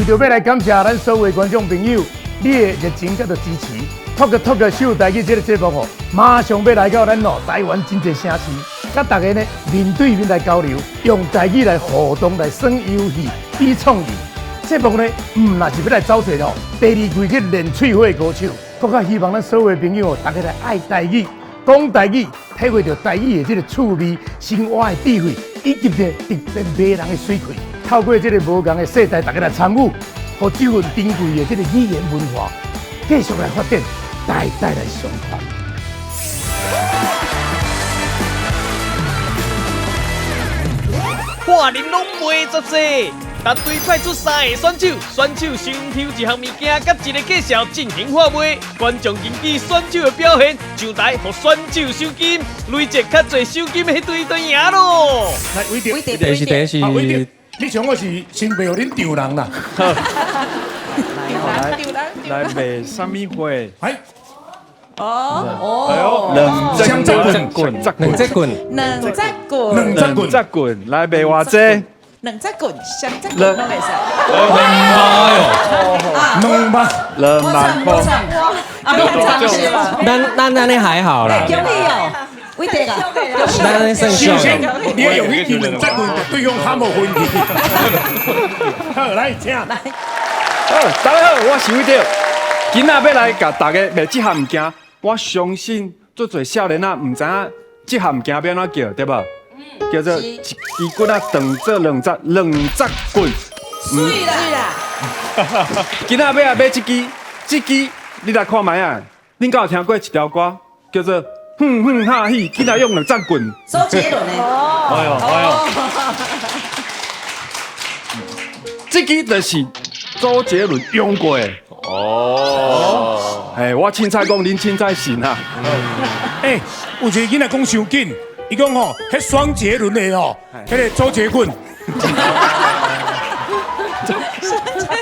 着要来感谢咱所有观众朋友，你的热情甲着支持。Talk 秀台语这个节目哦，马上要来到咱台湾真济城市，甲大家呢面对面来交流，用台语来互动来耍游戏、比创意。节目呢，若是要来找找第二季去练喙火歌手，更加希望咱所有朋友大家来爱台语、讲台语，体会到台语的这个趣味、生活的智慧，以及呢特别迷人的水气。透过这个无同的世代，大家来参与，和这份珍贵的这个语言文化，继续来发展。代代来相传。话恁拢袂作势，答对派出3个选手，选手先抽一项物件，甲一个介绍进行发卖。观众根据选手的表现，上台互选手收金，累积较侪收金的迄队就赢咯。来，伟德，第一，你想我是先袂互恁丢人啦。来卖什么花？哎。两只棍，来卖偌济？两只棍，双只棍拢袂使。2万块。咱那还好啦。恭喜哦，伟德啊！咱算小。你要用迄两只棍，对方较无分气。好，来请。大家好，我是伟德，今仔要来甲大家卖这项物件。我相信做侪少年仔唔知影这项物件要安怎叫，对无？叫做一支棍啊，当做两只棍。水啦！今仔要来买这支你来看卖啊！恁敢有听过一条歌叫做哼哼哈嘿？今仔用两只棍。周杰伦的。这支就是周杰伦用过的。我凊彩讲，恁凊彩信啊！有一个囡仔讲伤紧，伊讲吼，迄双杰伦的迄个周杰棍。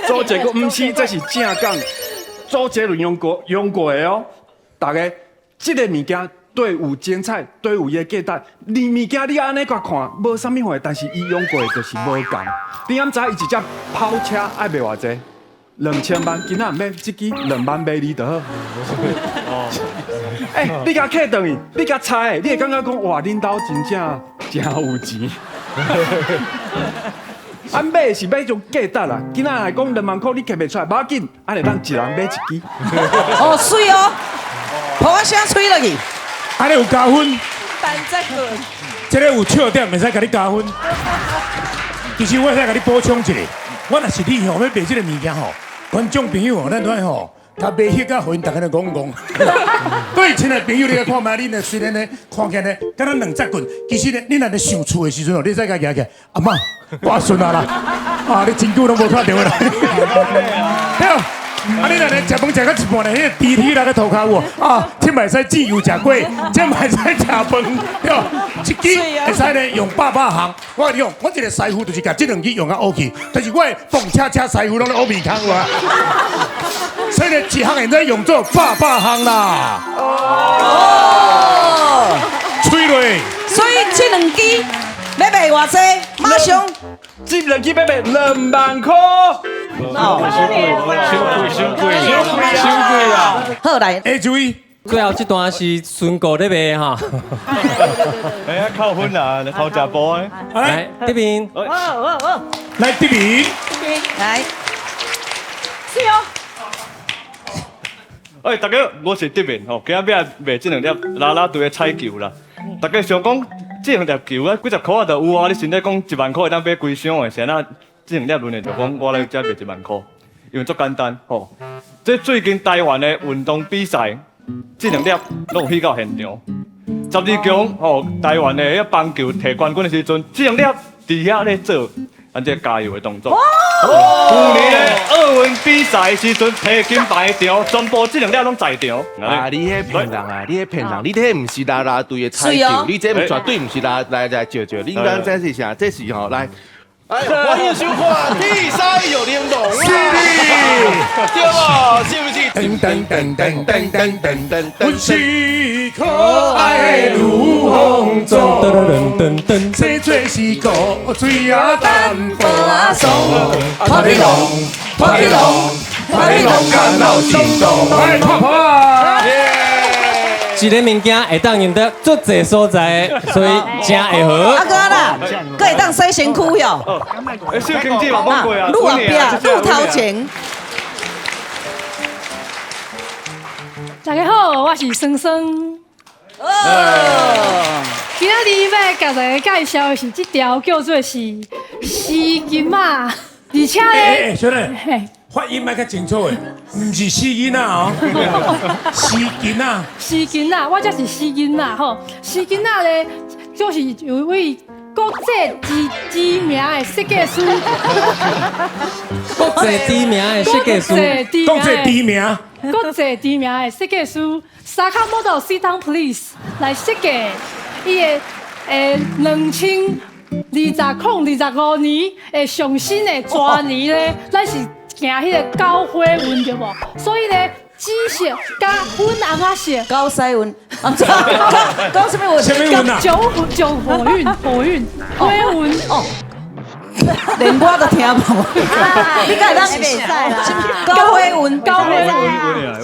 周杰伦唔是，这是正讲周杰伦用过的哦。大家这个物件对有精彩，对有伊个价值。你物件你安尼甲看，无啥物货，但是伊用过的就是无共。你敢知伊一只跑车爱卖偌济？2000万，今仔买这支2万卖你就好。你甲客倒去，你甲猜，你会感觉讲哇，恁兜真正有钱。买是买种价值啦，今仔来讲2万块，你摕袂出来，无要紧，安尼咱一人买一支。水哦，把我声吹落去。安尼有加分。单只棍。这个有笑点，袂使甲你加分。其实我使甲你补充一下，我若是你吼，要卖这个物件吼。观众朋友，咱都吼，甲卖翕甲，互因大家来讲讲。对，亲爱朋友，你来看卖，恁呢虽然呢看起来呢，敢咱两只棍，其实呢，恁若咧上厝的时阵哦，你使甲举起，阿妈，我孙啊啦，你真久拢无看到啦。对。你若咧食饭食到一半咧，迄个猪蹄来个涂骹有这袂使煮油食粿，这袂使食饭，对，一支会使咧用800项。我跟你讲，我一个师傅就是甲这两支用啊 OK， 但是我的蹦车师傅拢咧乌面空哇，所以咧一项会使用做800项啦。吹落。所以这两支要卖偌济？马上。这两支要卖2万块。伤贵啦！好来，注意，最后这段是孙哥在卖哈。扣分啦，偷食波诶。来这边，来这边，来，是哦。大家，我是德明吼，今仔要卖这两粒啦啦队的彩球啦。大家想讲，这两粒球啊，几十块啊就有啊。你现在讲1万块，当买几箱的，现在这两粒轮的就讲我来这卖1万块。因为足简单吼，这最近台湾的运动比赛，这两粒拢有去到现场。12强吼，台湾的迄棒球摕冠军的时阵，这两粒伫遐咧做咱这加油的动作。去年的奥运比赛的时阵摕金牌的场，全部这两粒拢在场。你迄骗人啊！你迄骗人！你迄唔是啦啦队的彩球，你这绝对唔是啦来照。你讲这是啥？这是吼来。欢迎收看比赛有联动啊！对吧？是不是？噔噔噔噔噔噔噔噔，我是可爱的如风中，这最是个最啊淡薄啊爽，看你弄。团体龙干闹震动。哎，泡泡啊！一个物件会当用得足侪所在的，所以真会好。阿哥啦，可以当洗身躯哟。哎，小经济嘛，冇贵啊，路边路头前。大家好，我是生生。今仔日要甲大家介绍的是这条叫做是丝巾嘛，而且咧，小弟，嘿，发音卖较清楚诶，唔是死囡仔哦，死囡仔。丝巾啊，我这是丝巾啊，吼，丝巾啊咧，就是有一位国际知名的设计师，国际知名的设计师，讲这地名，国际知名的设计师Saka Model Sit Down Please 来设计伊的2025年的上新的蛇年咧，咱是行迄个高花运对无？所以咧，紫色加粉红仔色。高西运，高什么运？什么运啊？九火运，花运哦。连我都听无。你敢当高花运？高花运。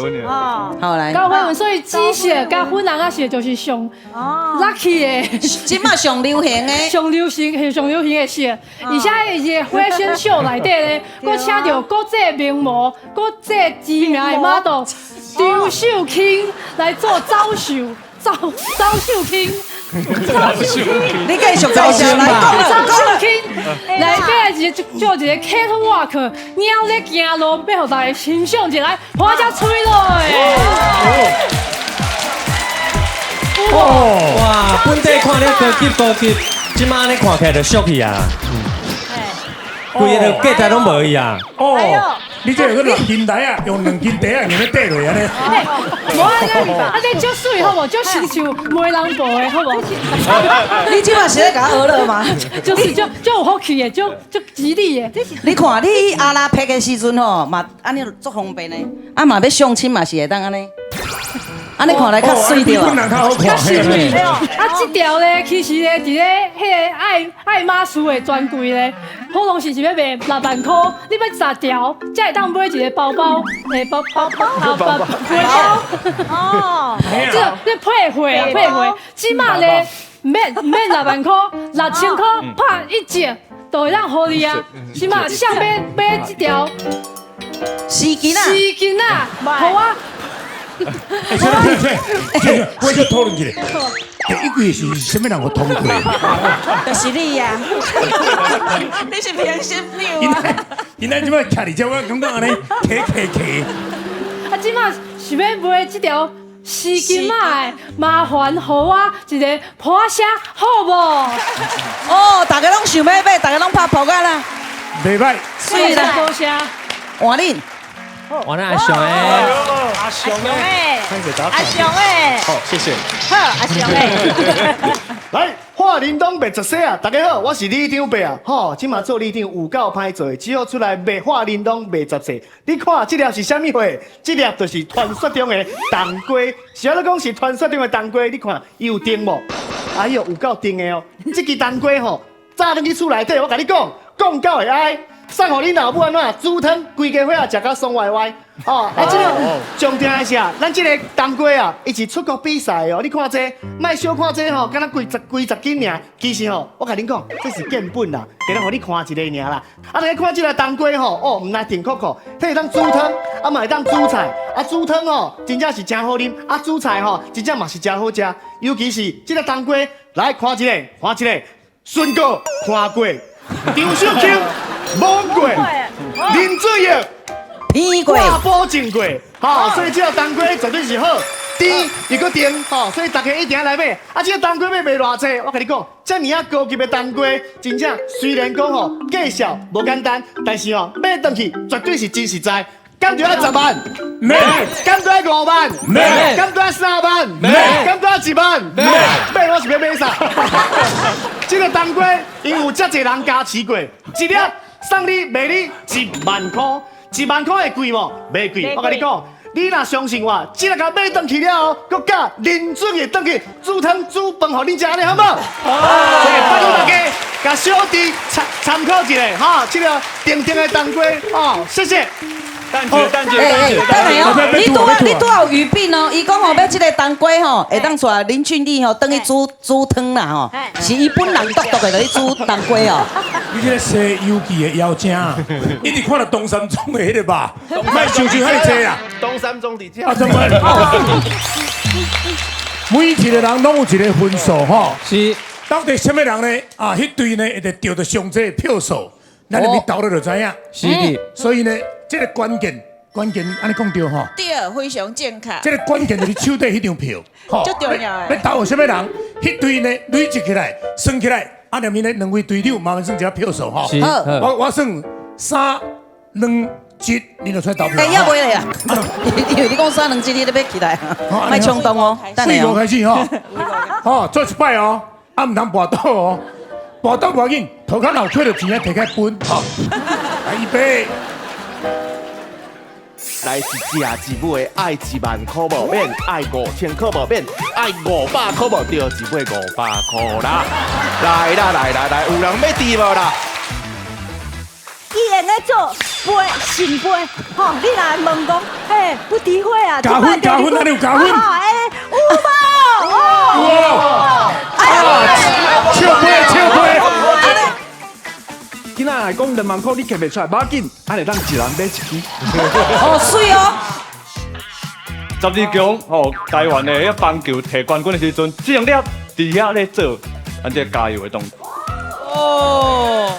稳啊！好来，高花运，所以紫色加粉红仔色就是上 lucky 的。今嘛上流行的。上流行的色，而且伊个花选秀内底咧，佮请到国际名模、国际知名的 model 张秀卿来做招秀卿。你继续介绍来讲张秀卿来俾做一个 catwalk，鸟咧行路，要互大家欣赏一下，花只吹落哇，本地看了高级，即马咧看起来就俗去啊。规个价值拢无伊啊。哦，你这有个6斤台啊，用2斤台啊，用咧缀落安尼。无啊，你足水好无？足亲像媒人步的好无？你即嘛是咧甲我学了吗？就是足有福气的，足吉利的。你看你阿拉拍的时阵吼，嘛安尼足方便的，啊嘛要相亲嘛是会当安尼，安尼看来较水着本人较好看，嘿。啊，这条咧，其实咧，伫咧迄个爱马仕的专柜咧，普通是要卖6万块，你要10条，才会当买一个包包，包包。哦，这配货，即马咧，免6万块，6000块拍1折，都会当互你啊。即马想买这条丝巾啊，好啊。哎，这，我就讨论一下，第一季是什么人我通过？就是你呀，你是偏心因为即摆徛伫遮，我感觉安尼客。啊，即马是要买这条丝巾嘛的，麻烦互我一个破车好无？哦，大家拢想要买，大家拢拍扑啊啦，袂歹，水啦，多谢。换恁。我那阿雄诶，阿雄诶，好，谢谢。好，阿雄诶。来，华林东卖十岁啊！大家好，我是李长伯啊。吼，今嘛做李长有够歹做，只好出来卖华林东卖十岁。你看这粒是啥物货？这粒就是传说中的冬瓜。是咧讲是传说中的冬瓜，你看伊有甜无？哎呦，有够甜的哦！这支冬瓜吼，早登去厝内底，我甲你讲，讲到会爱。送互恁老母安怎煮汤，规家伙啊食到爽歪歪。哦，啊，这个重点的是啊，咱这个冬瓜啊，伊是出国比赛哦。你看这，莫小看这吼，敢若几十斤尔。其实吼，我甲恁讲，这是建本啦，给咱互你看一个尔啦。啊，来看这个冬瓜吼，哦，唔来甜口口，它会当煮汤，啊嘛会当煮菜。啊，煮汤吼，真正是真好啉。啊，煮菜吼，真正嘛是真好食。尤其是这个冬瓜，来看一个，孙哥看过，张秀卿。摸过，啉水的，偏过，大补正过，吼，所以这个冬瓜绝对是好，甜又搁甜，吼，所以大家一定要来买。啊，这个冬瓜要卖偌济？我跟你讲，这么啊高级的冬瓜，真正虽然讲吼介绍无简单，但是吼买回去绝对是真实在。敢就要10万，买；敢就要5万，买；敢就要3万，买；敢就要1万，买我是要买啥？这个冬瓜因有遮侪人加持过，一粒送你卖你1万块，1万块会贵无？袂贵。我跟你讲，你若相信我，即个甲买转去了哦，佮甲林准嘅转去煮汤煮饭，互恁食咧，好不好？所以拜托大家，甲小弟参考一下哈，这个定定的当归哦，谢谢。蛋姐，等下哦，你拄有语病哦。伊讲吼要即个当归吼，会当带林俊丽吼，等去煮汤啦吼，是伊本人独独的去煮当归哦。你这个西游记的妖精啊，一直看到东山庄的迄个吧，卖想想遐济啊。东山中底价啊，怎么？每一个人拢有一个分数吼，是到底什么人呢？啊，迄队呢，会得得到上济票数，咱入去投了就知影。是的，所以呢，这个关键，安尼讲对吼。对，非常正确。这个关键就是手底迄张票，吼最重要的要投什么人？迄队呢累积起来，算起来，啊，入面呢两位队长麻烦算一下票数吼。是我算3、2、1，你就出来投票。哎，要袂啦，因为你讲3、2、1，你都要起来，莫冲动哦。等下4号哦，开始吼，吼做一摆哦，啊唔通跋倒哦，跋倒无要紧，头壳脑缺的钱啊摕开分，吼，来预备。来一只一尾爱10000块无免，爱5000块无免，爱500块无着一尾500块啦！来啦来啦来，有人要滴无啦？伊会咧做杯新杯，吼！你来问讲，嘿，不诋毁啊！加分，哪里有加分？有无？哇！笑杯！今仔来讲2万块，你摕袂出来，无要紧，安尼咱一人买一支。哦，水哦。 12强吼，台湾的迄棒球摕冠军的时阵，这样了伫遐咧做，咱这加油的动作。哦，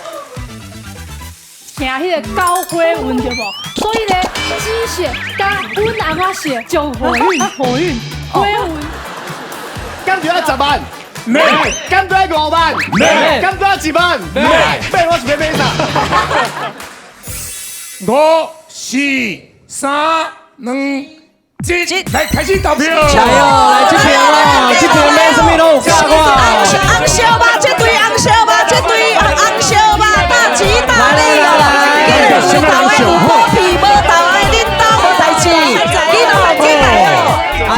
听迄个高飞运对无？所以咧，鸡血加温阿妈血就火运，飞运。敢就要10万，没，敢就要5万，没，敢就要1万，没，买我是要买啥？5、4、3、2、1，来开始投票。加油，来这边啦，这边买什么都有加哇。红烧吧，这对红烧吧，这对红烧吧，大吉大利啦！有头的有好皮，无头的恁兜无代志，你若进来哦，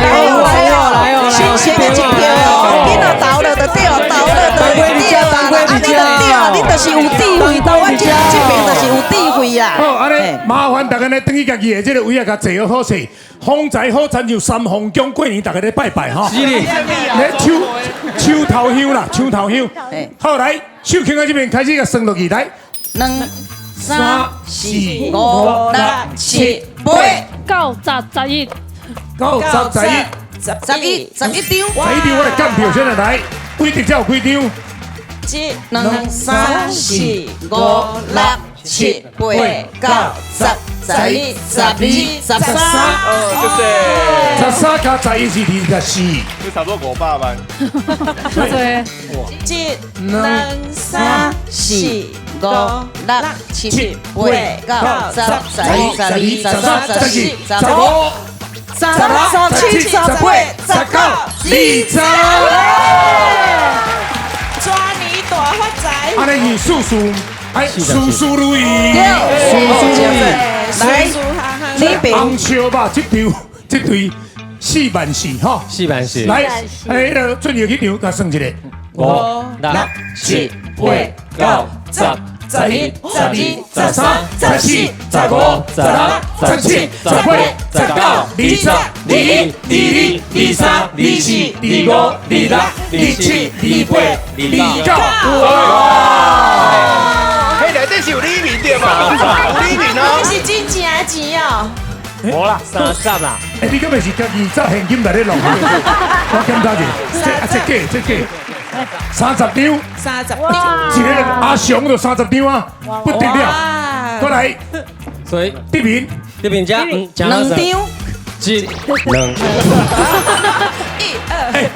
来哦，新鲜的一票哦，你若投了就对，投了就对啦，你就是有智慧，到我这边就是有智慧啦。好，安尼麻烦大家呢，等于家己的这个位啊，甲坐好好势。风财好参就三凤宫过年，大家咧拜拜哈。是哩，咧手头香啦，手头香。好来，手轻在这边开始个算落去，来2、3、4、5、6、7、8、 9、10、11、 9、10、11、 11张。我来干票先来，规定才有规张。 1、2、3、4、5、6、7、8、9、10、11、12、13。13加11是24，就差不多500万。对。 1、2、3、4、5、6、7、8、9、10、11、12、13、14、15、16、17、18、19、20。抓你大发财！安尼是事如意，来，你别红烧吧，这对4万4哈4万4，来，迄个准备去场，甲算一个5、6、7、8、9、10、11、12、13、14、15、16、17、18、19、20、21、22、23、24、25、26、27、28、29。嘿，内底是有李明对嘛？有李明哦。是真正的钱哦。无啦，30啦。哎，你根本是家20现金来咧弄，我检查者，这假，30张， 30张，一个阿雄就30张啊，不得了，过来，所以这边这边加2张。 1、2。哎，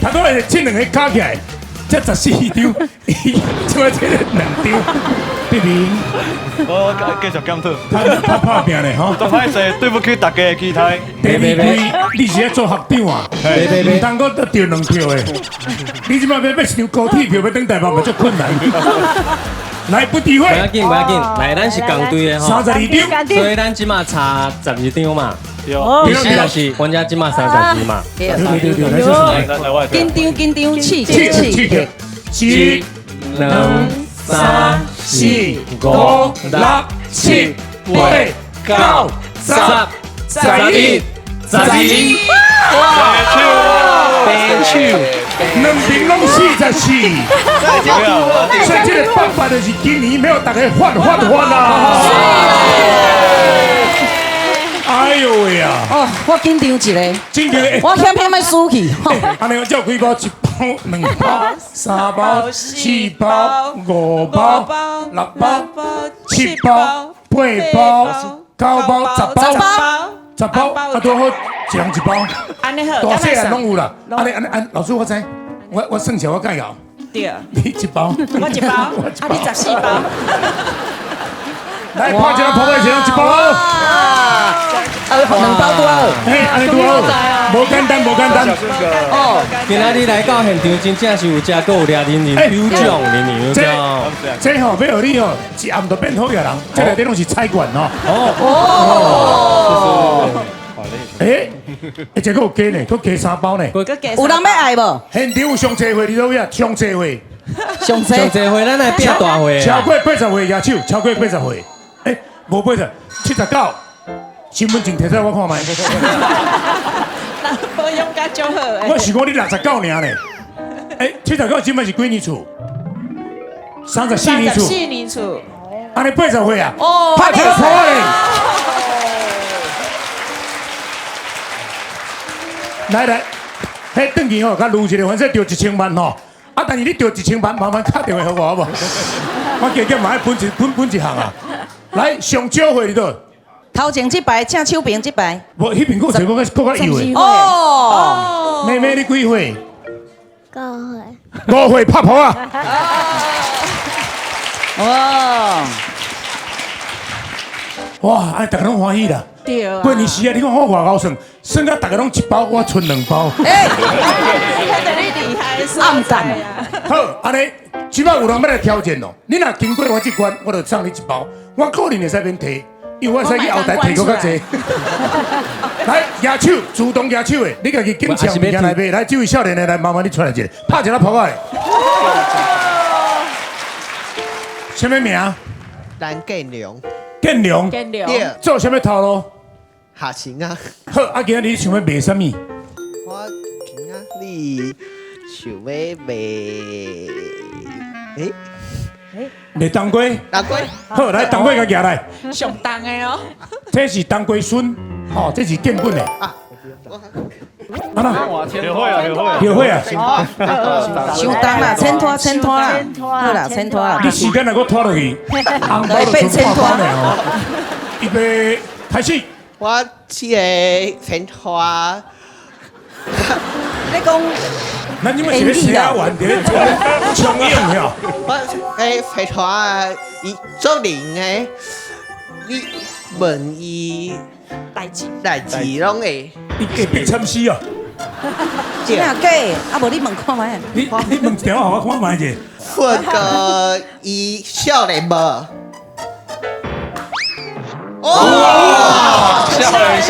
他都来这两个加起来，这14张，出来这2张，这边我继续检讨，他拍拼嘞吼。都歹势，对不起大家的期待。第2位你是咧做学长啊，唔通我得2票的，你即摆要一张高铁票要登台北嘛，足困难。来不诋毁。不要紧，不要紧，来，咱是共队的吼， 32张，所以咱即马差12张嘛，对意思就是阮家即马32嘛，对，来就是来。紧张，刺刺激，激，一、 2、3、4、5、6、7、8、9、10、11、12。边手，两边拢44，所以这个办法就是今年要大家换啊！哎呦喂啊！哦，我紧张一个，今天我欠要输去。安尼我照几包？一包、2包、3包、4包、5包、6包、7包、8包、9包、10包。10包，啊，多好，一人一包，安尼好，大细人拢有啦。安，老师我知，我算起来我介搞，对，你一包，我一包，啊，你14包，来，拍一个泡泡，一人一包。2包多少？嘿，安尼多好，无简单，无简单。哦，今仔日来到现场，真正是有食，搁有掠人有奖，人有奖。这吼要互你吼，一暗就变好个人，这内底拢是菜馆哦。诶，这个有加呢，佫加3包呢。有人要爱无？现场有上济会，你都要上济会，上上济会，咱来变大会。超过80会举手，超过80会。诶，无80，79。身份证摕出来我看卖。我勇敢就好诶。我是讲你69尔呢。诶，79今摆是几年厝？34年厝。34年厝。安尼80岁啊？哦，拍一个破嘞！来，迄转去吼，甲撸一个，反正着1000万吼。啊，但是你着1000万，麻烦打电话给我好不好？我加减嘛要分一项啊。来，上少岁你都。头前这排，请手边这排。无，迄边佫有佫较幼的。哦，妹妹你几岁5岁。？5岁拍婆啊！哦，哇，安大家拢欢喜啦。对啊。过年时啊，你看我外高算，算到大家拢1包，我剩2包。哎，看到你厉害，暗淡。好，安尼，即摆有人要来挑战咯。你若经过我这关，我就送你1包。我可能会使免提，因为我使去后台提佫较济。来，举手，主动举手的，你家己警察物件来买。来，这位少年的来，麻烦你出来一个，拍一个扑来。什么名？蓝建良，建良。对，做什么头路？下行啊！好，啊，今日你想要卖什么？我今仔日想要卖，卖冬瓜。南瓜。好，来冬瓜甲举来。上当的哦。这是冬瓜笋，吼，这是建本的。啊，哪？学会啊！伤重啦，牵拖啦，好啦，牵拖啦。你时间来给我拖落去，红包就剩半包了哦。预备开始。我这个牵拖，你讲，咱今麦是咧写完伫咧冲影哟。我牵拖伊做零的，你问伊代志拢会。你假别参死哦！真啊假？啊无你问看卖。你问一条互我看卖者。问个伊少年无？哦，少年！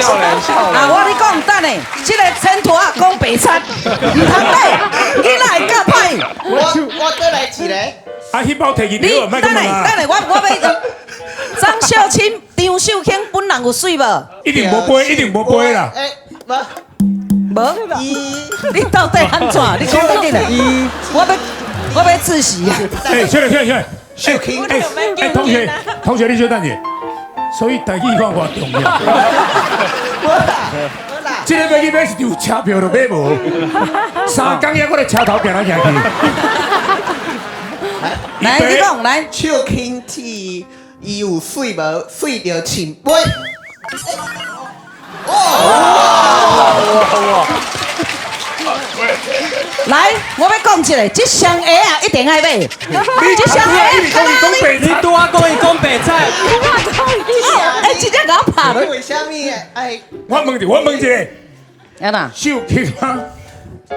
啊，我跟你讲，等下，这个牵拖啊，讲白菜，唔通买，囡仔会较歹。我再来一个。啊，迄包摕去你掉，莫咁问啊！等下，我要张秀清、张秀卿本人有水无？一定无杯，一定无杯啦。无，你到底安怎？你讲一定啦。我要自习啊！哎，小来，小哎，同学，你小等者。所以台语看偌重要。这个要去买是有车票就买无，3工夜我咧车头行来行去。来，你讲来。手轻体，伊有水无？水着浸杯。来，我要讲一个，这双鞋啊一定爱买。你这双鞋，你拄啊讲伊讲白菜，哎，直接给我拍了。为什么？哎，我问一个，安那？手轻啊，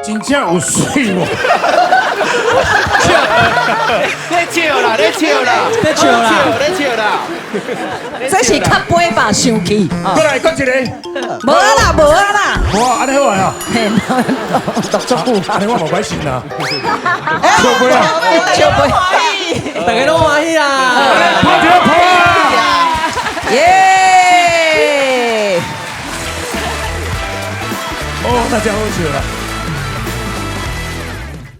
真正有水哦。你笑啦，你笑啦，你笑啦你笑啦。这是较尾吧生气。过来，搁一个。无啊啦，无啊啦。哇，安尼好啊！嘿，读足久，安尼我无歹信啦。笑杯啊！笑杯，大家都欢喜啦！拍一个拍啊！耶！哦，那真好笑啦。